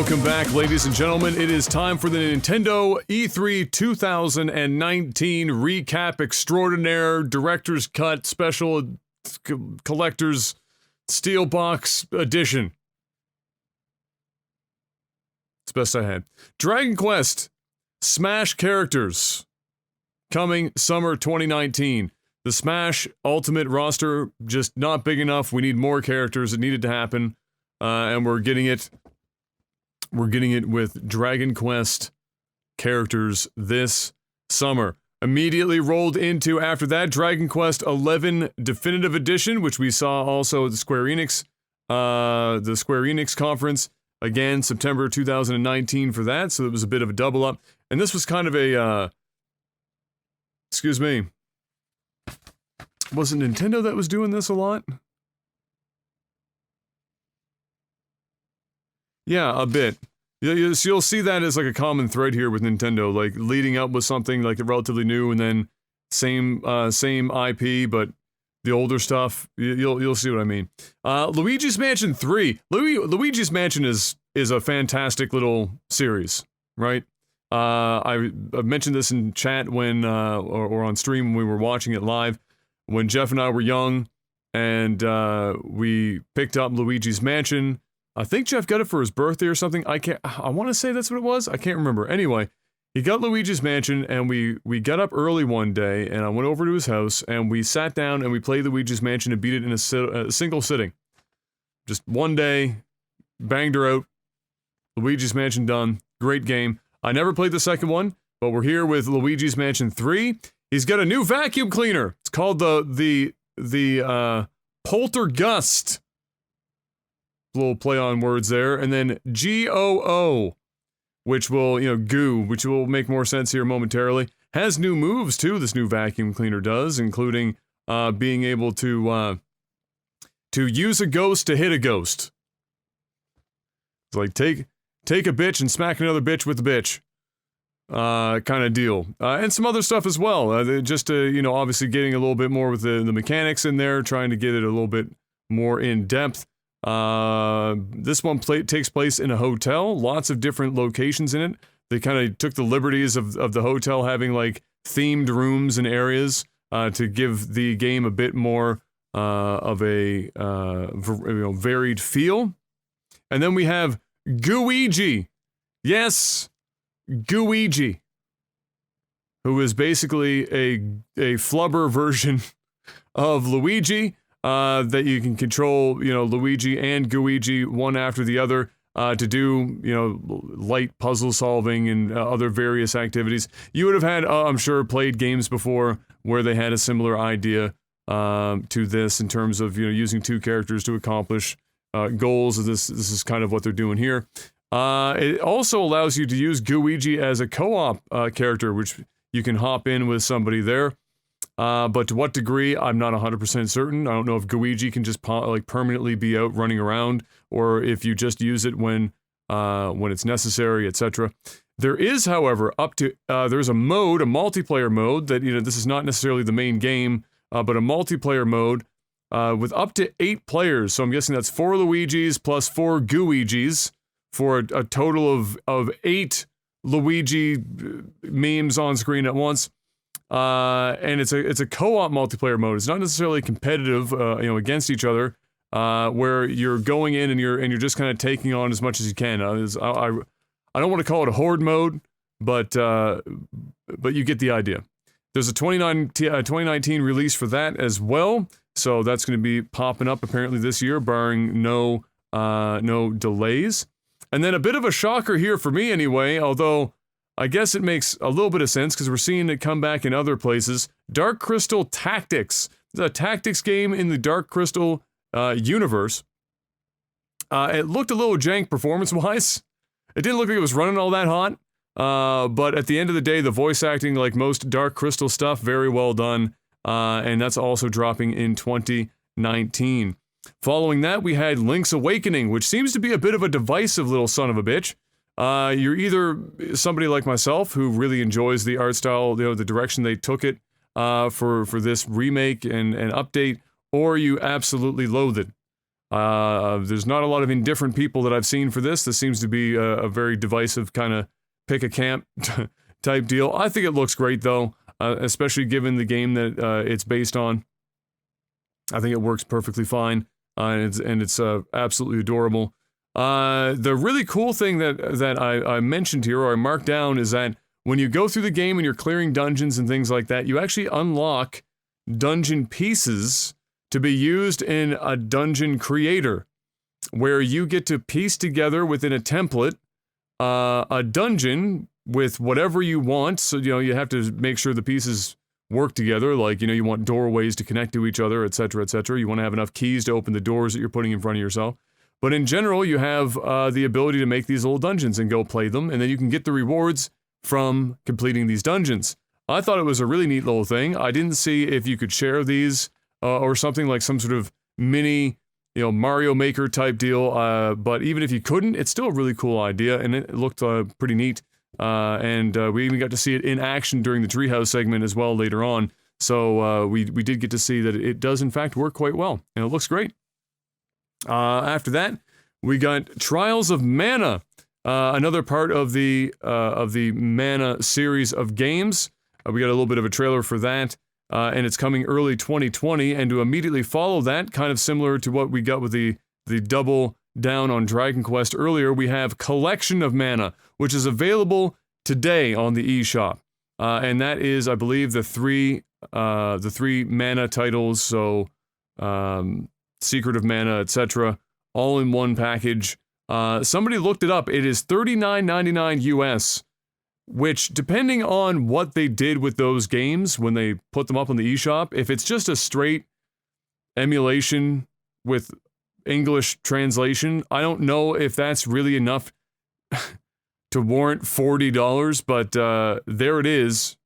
Welcome back, ladies and gentlemen. It is time for the Nintendo E3 2019 recap extraordinaire, director's cut, special collector's steelbox edition. It's the best I had. Dragon Quest Smash characters coming summer 2019. The Smash Ultimate roster just not big enough. We need more characters. It needed to happen, and we're getting it. We're getting it with Dragon Quest characters this summer. Immediately rolled into, after that, Dragon Quest XI Definitive Edition, which we saw also at the Square Enix conference. Again, September 2019 for that, so it was a bit of a double up. And this was kind of a, excuse me, was it Nintendo that was doing this a lot? Yeah, a bit. You'll see that as like a common thread here with Nintendo, like leading up with something like relatively new, and then same IP, but the older stuff. You'll see what I mean. Luigi's Mansion 3. Luigi's Mansion is a fantastic little series, right? I mentioned this in chat when or on stream when we were watching it live, when Jeff and I were young, and we picked up Luigi's Mansion. I think Jeff got it for his birthday or something. I want to say that's what it was. I can't remember. Anyway, he got Luigi's Mansion, and we got up early one day, and I went over to his house, and we sat down, and we played Luigi's Mansion and beat it in a single sitting. Just one day, banged her out. Luigi's Mansion done. Great game. I never played the second one, but we're here with Luigi's Mansion 3. He's got a new vacuum cleaner. It's called the Poltergust. Little play on words there, and then GOO, which will, goo, which will make more sense here momentarily, has new moves too. This new vacuum cleaner does, including being able to use a ghost to hit a ghost. It's like take a bitch and smack another bitch with a bitch, kind of deal, and some other stuff as well. Just to obviously getting a little bit more with the mechanics in there, trying to get it a little bit more in depth. This one takes place in a hotel, lots of different locations in it. They kind of took the liberties of the hotel having like themed rooms and areas to give the game a bit more of a varied feel. And then we have Gooigi. Yes, Gooigi, who is basically a flubber version of Luigi. That you can control, Luigi and Gooigi one after the other to do, light puzzle solving and other various activities. You would have had, I'm sure, played games before where they had a similar idea to this in terms of, using two characters to accomplish goals. This is kind of what they're doing here. It also allows you to use Gooigi as a co-op character, which you can hop in with somebody there. But to what degree, I'm not 100% certain. I don't know if Gooigi can just permanently be out running around, or if you just use it when it's necessary, etc. There is, however, there's a multiplayer mode that, this is not necessarily the main game, but a multiplayer mode with up to 8 players. So I'm guessing that's 4 Luigis plus 4 Gooigis for a total of 8 Luigi memes on screen at once. And it's a co-op multiplayer mode. It's not necessarily competitive, against each other, where you're going in and you're just kind of taking on as much as you can. I don't want to call it a horde mode, but you get the idea. There's a 2019 release for that as well, so that's going to be popping up apparently this year, barring no delays. And then a bit of a shocker here for me anyway, although I guess it makes a little bit of sense because we're seeing it come back in other places. Dark Crystal Tactics. It's a tactics game in the Dark Crystal universe. It looked a little jank performance-wise. It didn't look like it was running all that hot. But at the end of the day, the voice acting, like most Dark Crystal stuff, very well done. And that's also dropping in 2019. Following that, we had Link's Awakening, which seems to be a bit of a divisive little son of a bitch. You're either somebody like myself who really enjoys the art style, the direction they took it for this remake and update, or you absolutely loathe it. There's not a lot of indifferent people that I've seen for this. This seems to be a very divisive kind of pick a camp type deal. I think it looks great though, especially given the game that it's based on. I think it works perfectly fine, and it's absolutely adorable. The really cool thing that I mentioned here, or I marked down, is that when you go through the game and you're clearing dungeons and things like that, you actually unlock dungeon pieces to be used in a dungeon creator, where you get to piece together within a template a dungeon with whatever you want. So, you have to make sure the pieces work together, like, you want doorways to connect to each other, etc., etc. You want to have enough keys to open the doors that you're putting in front of yourself. But in general, you have the ability to make these little dungeons and go play them, and then you can get the rewards from completing these dungeons. I thought it was a really neat little thing. I didn't see if you could share these or something like some sort of mini, Mario Maker type deal. But even if you couldn't, it's still a really cool idea, and it looked pretty neat. And we even got to see it in action during the Treehouse segment as well later on. So we did get to see that it does in fact work quite well, and it looks great. After that, we got Trials of Mana, another part of the Mana series of games. We got a little bit of a trailer for that, and it's coming early 2020. And to immediately follow that, kind of similar to what we got with the double down on Dragon Quest earlier, we have Collection of Mana, which is available today on the eShop, and that is, I believe, the three Mana titles. So, Secret of Mana, etc., all in one package. Somebody looked it up. It is $39.99 US, which, depending on what they did with those games when they put them up on the eShop, if it's just a straight emulation with English translation, I don't know if that's really enough to warrant $40, but there it is.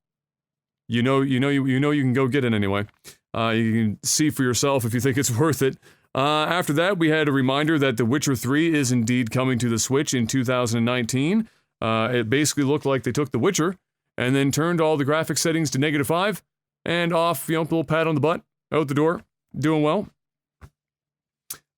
You can go get it anyway. You can see for yourself if you think it's worth it. After that, we had a reminder that The Witcher 3 is indeed coming to the Switch in 2019. It basically looked like they took The Witcher and then turned all the graphics settings to -5 and off, little pat on the butt, out the door, doing well.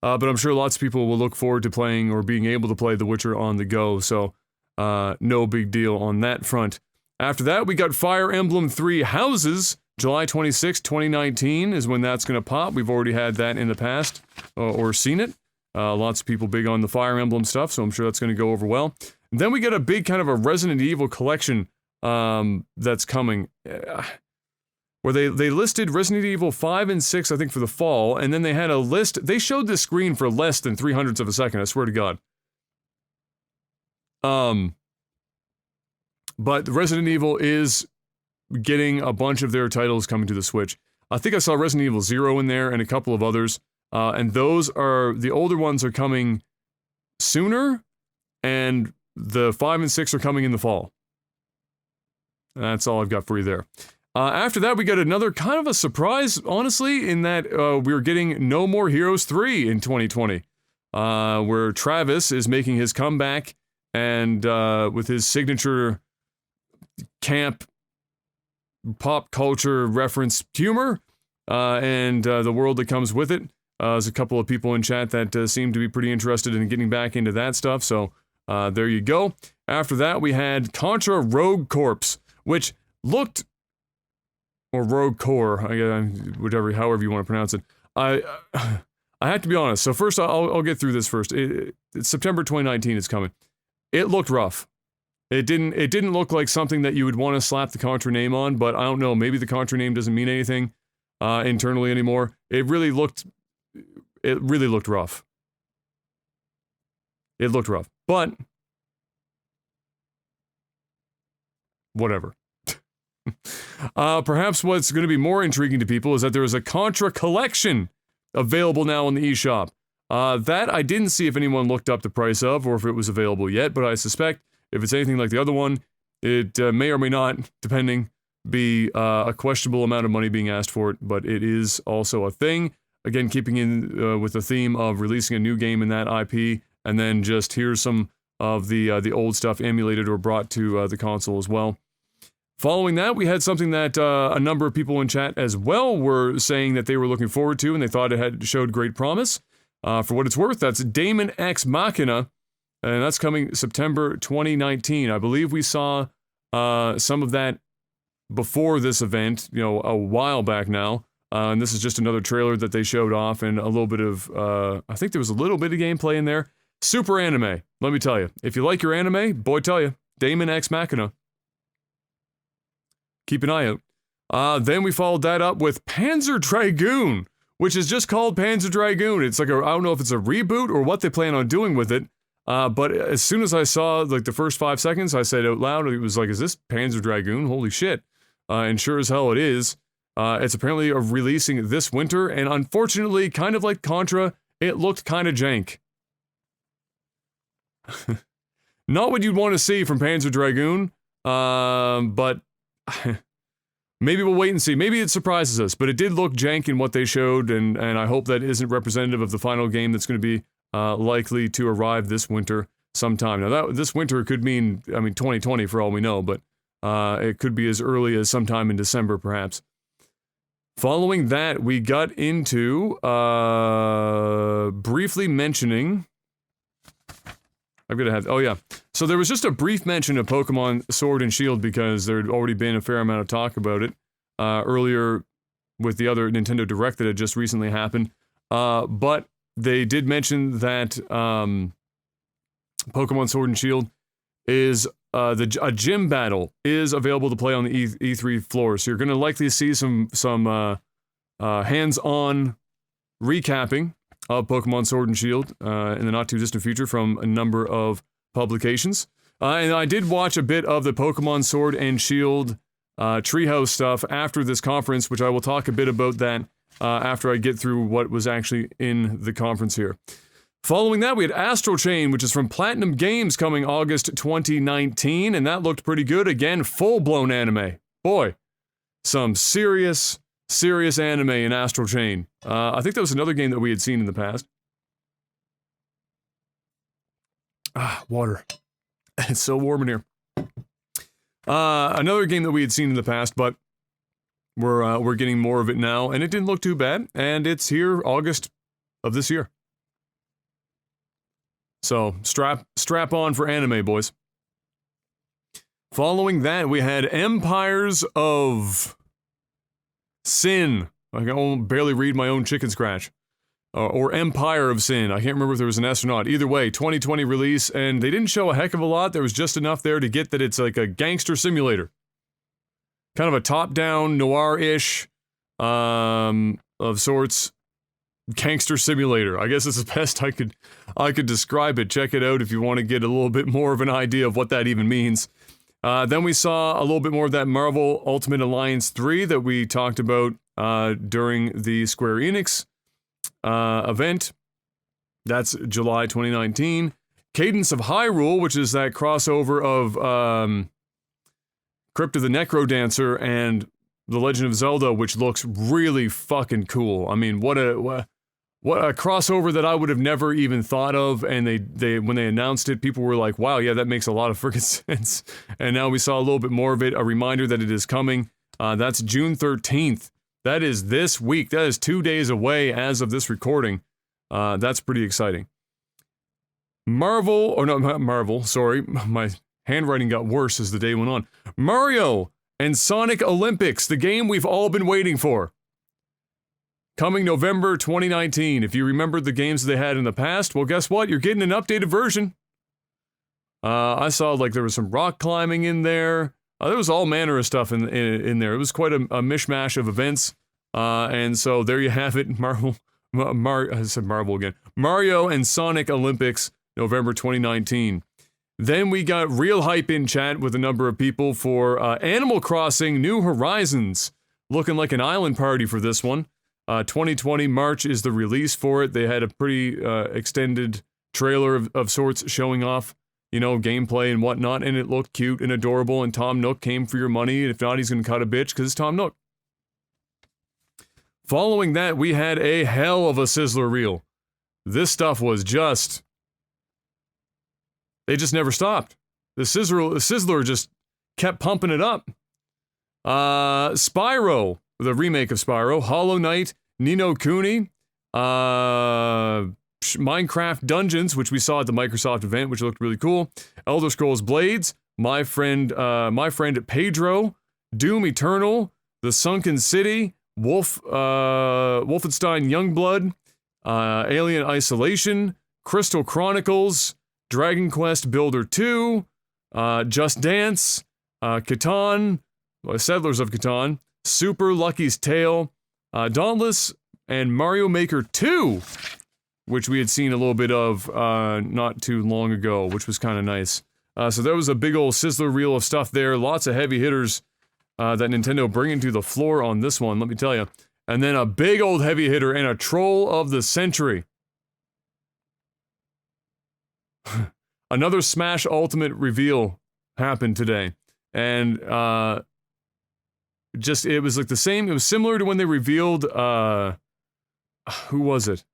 But I'm sure lots of people will look forward to playing or being able to play The Witcher on the go, so no big deal on that front. After that, we got Fire Emblem 3 Houses. July 26, 2019 is when that's going to pop. We've already had that in the past, or seen it. Lots of people big on the Fire Emblem stuff, so I'm sure that's going to go over well. And then we get a big kind of a Resident Evil collection that's coming, where they listed Resident Evil 5 and 6, I think, for the fall, and then they had a list. They showed this screen for less than 0.03 of a second, I swear to God. But Resident Evil is getting a bunch of their titles coming to the Switch. I think I saw Resident Evil 0 in there and a couple of others, and those are, the older ones are coming sooner, and the 5 and 6 are coming in the fall. That's all I've got for you there. After that, we got another kind of a surprise, honestly, in that we're getting No More Heroes 3 in 2020, where Travis is making his comeback, and with his signature camp pop culture reference humor, and the world that comes with it. There's a couple of people in chat that seem to be pretty interested in getting back into that stuff, so there you go. After that, we had Contra Rogue Corps, which looked, or Rogue Core, however you want to pronounce it. I have to be honest, so first I'll get through this first. It's September 2019 is coming. It looked rough. It didn't look like something that you would want to slap the Contra name on, but I don't know, maybe the Contra name doesn't mean anything internally anymore. It really looked rough. It looked rough, but whatever. Perhaps what's going to be more intriguing to people is that there is a Contra collection available now on the eShop. That I didn't see if anyone looked up the price of, or if it was available yet, but I suspect if it's anything like the other one, it may or may not, depending, be a questionable amount of money being asked for it, but it is also a thing. Again, keeping in with the theme of releasing a new game in that IP, and then just here's some of the old stuff emulated or brought to the console as well. Following that, we had something that a number of people in chat as well were saying that they were looking forward to, and they thought it had showed great promise. For what it's worth, that's Daemon X Machina, and that's coming September 2019. I believe we saw some of that before this event, you know, a while back now. And this is just another trailer that they showed off, and a little bit of, I think there was a little bit of gameplay in there. Super anime, let me tell you. If you like your anime, boy tell you, Daemon X Machina. Keep an eye out. Then we followed that up with Panzer Dragoon, which is just called Panzer Dragoon. It's like I don't know if it's a reboot or what they plan on doing with it. But as soon as I saw like the first 5 seconds, I said out loud, it was like, is this Panzer Dragoon? Holy shit. And sure as hell it is. It's apparently releasing this winter, and unfortunately, kind of like Contra, it looked kind of jank. Not what you'd want to see from Panzer Dragoon, but maybe we'll wait and see. Maybe it surprises us, but it did look jank in what they showed, and I hope that isn't representative of the final game that's going to be likely to arrive this winter sometime. Now, this winter could mean, 2020 for all we know, but it could be as early as sometime in December, perhaps. Following that, we got into briefly mentioning... I'm gonna have... Oh, yeah. So there was just a brief mention of Pokemon Sword and Shield because there had already been a fair amount of talk about it earlier with the other Nintendo Direct that had just recently happened. But they did mention that Pokemon Sword and Shield is... a gym battle is available to play on the E3 floor, so you're going to likely see some hands-on recapping of Pokemon Sword and Shield in the not-too-distant future from a number of publications. And I did watch a bit of the Pokemon Sword and Shield Treehouse stuff after this conference, which I will talk a bit about that after I get through what was actually in the conference here. Following that, we had Astral Chain, which is from Platinum Games, coming August 2019, and that looked pretty good. Again, full-blown anime. Boy, some serious anime in Astral Chain. I think that was another game that we had seen in the past. Water. It's so warm in here. Another game that we had seen in the past, but we're getting more of it now, and it didn't look too bad, and it's here August of this year. So, strap on for anime, boys. Following that, we had Empires of Sin. I can barely read my own chicken scratch. Or Empire of Sin. I can't remember if there was an S or not. Either way, 2020 release, and they didn't show a heck of a lot. There was just enough there to get that it's like a gangster simulator. Kind of a top-down, noir-ish, of sorts. Gangster simulator. I guess it's the best I could describe it. Check it out if you want to get a little bit more of an idea of what that even means. Then we saw a little bit more of that Marvel Ultimate Alliance 3 that we talked about during the Square Enix event. That's July 2019. Cadence of Hyrule, which is that crossover of Crypt of the Necrodancer and The Legend of Zelda, which looks really fucking cool. I mean, what a crossover that I would have never even thought of, and they when they announced it, people were like, wow, yeah, that makes a lot of freaking sense. And now we saw a little bit more of it, a reminder that it is coming. That's June 13th. That is this week. That is 2 days away as of this recording. That's pretty exciting. Sorry, my handwriting got worse as the day went on. Mario and Sonic Olympics, the game we've all been waiting for. Coming November 2019. If you remember the games they had in the past, well, guess what? You're getting an updated version. I saw, like, there was some rock climbing in there. There was all manner of stuff in there. It was quite a mishmash of events. And so there you have it. I said Marvel again. Mario and Sonic Olympics, November 2019. Then we got real hype in chat with a number of people for Animal Crossing New Horizons. Looking like an island party for this one. 2020 March is the release for it. They had a pretty extended trailer of sorts showing off, you know, gameplay and whatnot, and it looked cute and adorable, and Tom Nook came for your money, and if not, he's gonna cut a bitch, because it's Tom Nook. Following that, we had a hell of a Sizzler reel. This stuff was just... They just never stopped. The Sizzler just kept pumping it up. Spyro, the remake of Spyro, Hollow Knight, Ni no Kuni, Minecraft Dungeons, which we saw at the Microsoft event, which looked really cool. Elder Scrolls Blades, my friend Pedro, Doom Eternal, The Sunken City, Wolfenstein Youngblood, Alien Isolation, Crystal Chronicles, Dragon Quest Builder 2, Just Dance, Catan, Settlers of Catan, Super Lucky's Tale, Dauntless, and Mario Maker 2, which we had seen a little bit of not too long ago, which was kind of nice. So there was a big old sizzler reel of stuff there, lots of heavy hitters that Nintendo bringing to the floor on this one, let me tell you. And then a big old heavy hitter and a troll of the century. Another Smash Ultimate reveal happened today. And it was like the same, it was similar to when they revealed, who was it?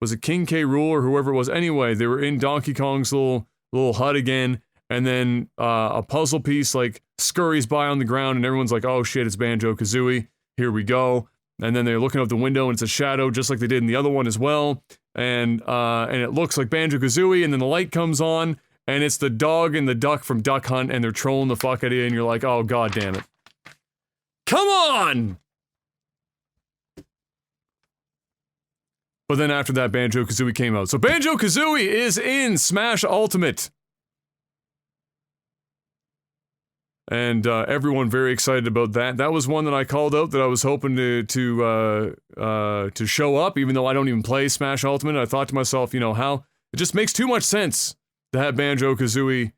Was it King K. Rool or whoever it was? Anyway, they were in Donkey Kong's little hut again, and then a puzzle piece like scurries by on the ground, and everyone's like, "Oh shit, it's Banjo-Kazooie. Here we go." And then they're looking out the window, and it's a shadow, just like they did in the other one as well. And it looks like Banjo-Kazooie, and then the light comes on, and it's the dog and the duck from Duck Hunt, and they're trolling the fuck out of you, and you're like, "Oh god damn it! Come on!" But then after that, Banjo-Kazooie came out. So Banjo-Kazooie is in Smash Ultimate. And everyone very excited about that. That was one that I called out that I was hoping to show up, even though I don't even play Smash Ultimate. I thought to myself, you know, how it just makes too much sense to have Banjo-Kazooie,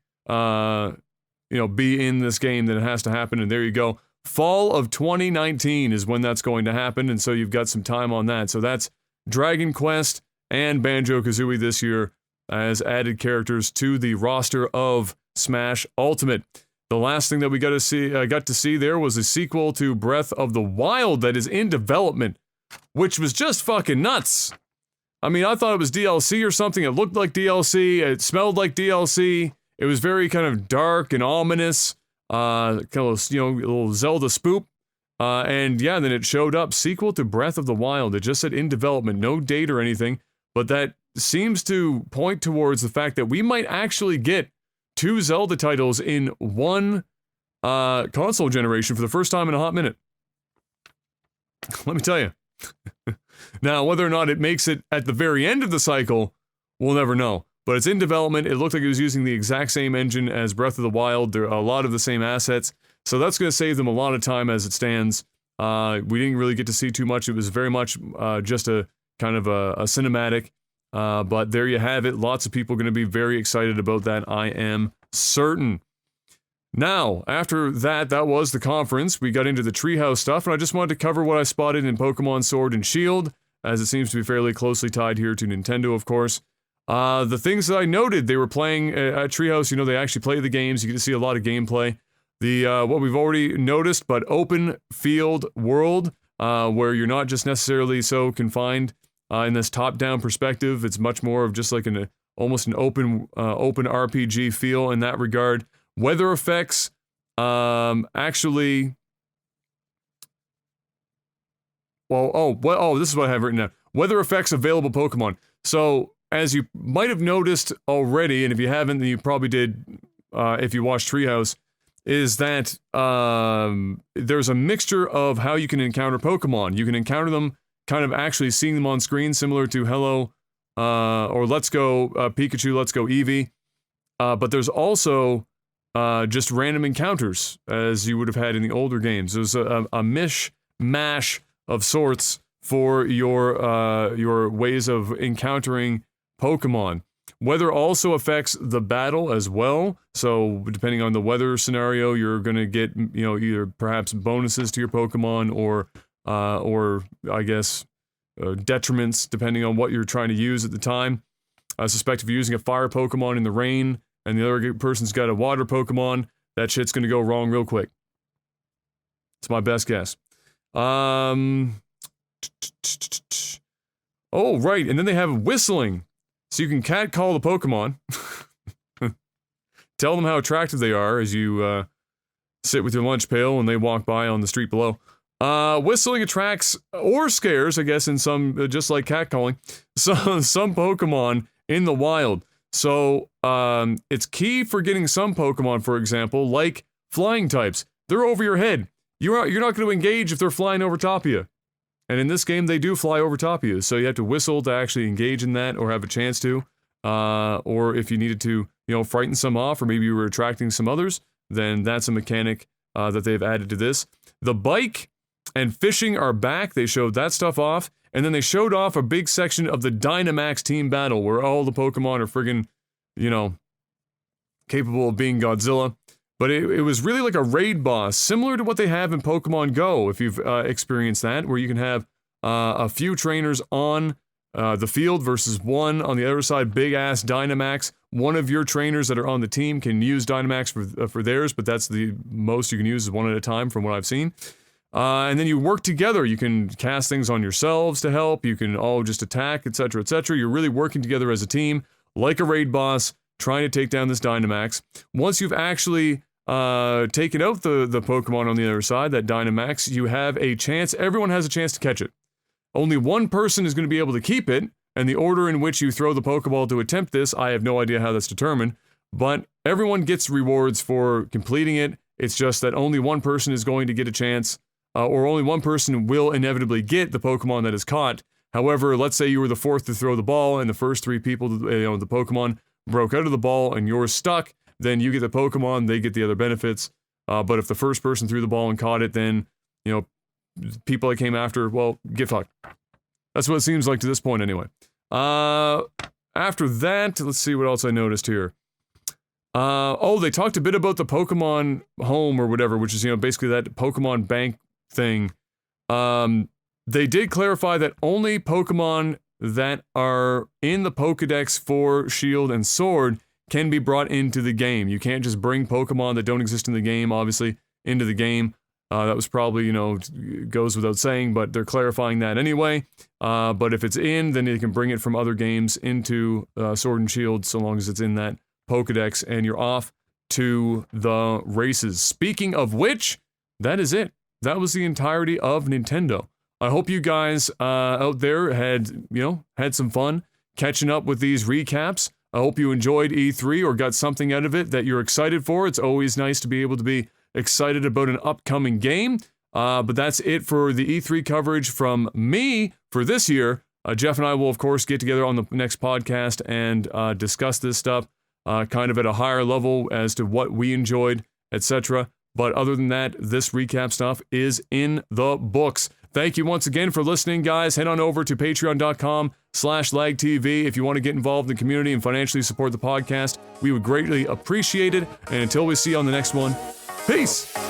be in this game, that it has to happen. And there you go. Fall of 2019 is when that's going to happen, and so you've got some time on that. So that's Dragon Quest and Banjo-Kazooie this year as added characters to the roster of Smash Ultimate. The last thing that we got to see there was a sequel to Breath of the Wild that is in development, which was just fucking nuts. I mean, I thought it was DLC or something. It looked like DLC. It smelled like DLC. It was very kind of dark and ominous, kind of, a little Zelda spoop. And yeah, then it showed up, sequel to Breath of the Wild. It just said in development, no date or anything, but that seems to point towards the fact that we might actually get 2 Zelda titles in one console generation for the first time in a hot minute. Let me tell you. Now, whether or not it makes it at the very end of the cycle, we'll never know. But it's in development. It looked like it was using the exact same engine as Breath of the Wild. There are a lot of the same assets. So that's going to save them a lot of time as it stands. We didn't really get to see too much. It was very much just a kind of a cinematic. But there you have it. Lots of people are going to be very excited about that, I am certain. Now, after that was the conference. We got into the Treehouse stuff, and I just wanted to cover what I spotted in Pokemon Sword and Shield, as it seems to be fairly closely tied here to Nintendo, of course. The things that I noted, they were playing at Treehouse, they actually play the games. You get to see a lot of gameplay. The what we've already noticed, but open field world, where you're not just necessarily so confined in this top-down perspective. It's much more of just like almost an open RPG feel in that regard. Weather effects, actually. This is what I have written down. Weather effects available Pokemon. So as you might have noticed already, and if you haven't, then you probably did if you watched Treehouse, is that there's a mixture of how you can encounter Pokemon. You can encounter them kind of actually seeing them on screen, similar to Hello or Let's Go Pikachu, Let's Go Eevee. But there's also just random encounters, as you would have had in the older games. There's a mishmash of sorts for your ways of encountering Pokemon. Weather also affects the battle as well, so depending on the weather scenario, you're gonna get, either perhaps bonuses to your Pokemon or I guess, detriments, depending on what you're trying to use at the time. I suspect if you're using a fire Pokemon in the rain, and the other person's got a water Pokemon, that shit's gonna go wrong real quick. It's my best guess. Oh, right, and then they have whistling. So you can catcall the Pokemon, tell them how attractive they are as you sit with your lunch pail and they walk by on the street below. Whistling attracts or scares, I guess, in some, just like catcalling, some Pokemon in the wild. So, it's key for getting some Pokemon, for example, like flying types. They're over your head. You're not going to engage if they're flying over top of you. And in this game, they do fly over top of you, so you have to whistle to actually engage in that or have a chance to. Or if you needed to, frighten some off, or maybe you were attracting some others, then that's a mechanic that they've added to this. The bike and fishing are back. They showed that stuff off, and then they showed off a big section of the Dynamax team battle, where all the Pokemon are friggin', capable of being Godzilla. But it was really like a raid boss, similar to what they have in Pokemon Go, if you've experienced that, where you can have a few trainers on the field versus one on the other side, big-ass Dynamax. One of your trainers that are on the team can use Dynamax for theirs, but that's the most you can use is one at a time from what I've seen. And then you work together. You can cast things on yourselves to help. You can all just attack, etc., etc. You're really working together as a team, like a raid boss, trying to take down this Dynamax. Once you've actually taken out the Pokemon on the other side, that Dynamax, you have a chance. Everyone has a chance to catch it. Only one person is going to be able to keep it, and the order in which you throw the Pokeball to attempt this, I have no idea how that's determined, but everyone gets rewards for completing it. It's just that only one person is going to get a chance, or only one person will inevitably get the Pokemon that is caught. However, let's say you were the fourth to throw the ball, and the first three people, the Pokemon broke out of the ball, and you're stuck, then you get the Pokemon, they get the other benefits. But if the first person threw the ball and caught it, then, people that came after, well, get fucked. That's what it seems like to this point anyway. After that, let's see what else I noticed here. They talked a bit about the Pokemon Home or whatever, which is, basically that Pokemon Bank thing. They did clarify that only Pokemon that are in the Pokedex for Shield and Sword can be brought into the game. You can't just bring Pokemon that don't exist in the game, obviously, into the game. That was probably, goes without saying, but they're clarifying that anyway. But if it's in, then you can bring it from other games into Sword and Shield, so long as it's in that Pokedex, and you're off to the races. Speaking of which, that is it. That was the entirety of Nintendo. I hope you guys out there had some fun catching up with these recaps. I hope you enjoyed E3 or got something out of it that you're excited for. It's always nice to be able to be excited about an upcoming game. But that's it for the E3 coverage from me for this year. Jeff and I will, of course, get together on the next podcast and discuss this stuff kind of at a higher level as to what we enjoyed, etc. But other than that, this recap stuff is in the books. Thank you once again for listening, guys. Head on over to patreon.com/lagtv if you want to get involved in the community and financially support the podcast. We would greatly appreciate it. And until we see you on the next one, peace!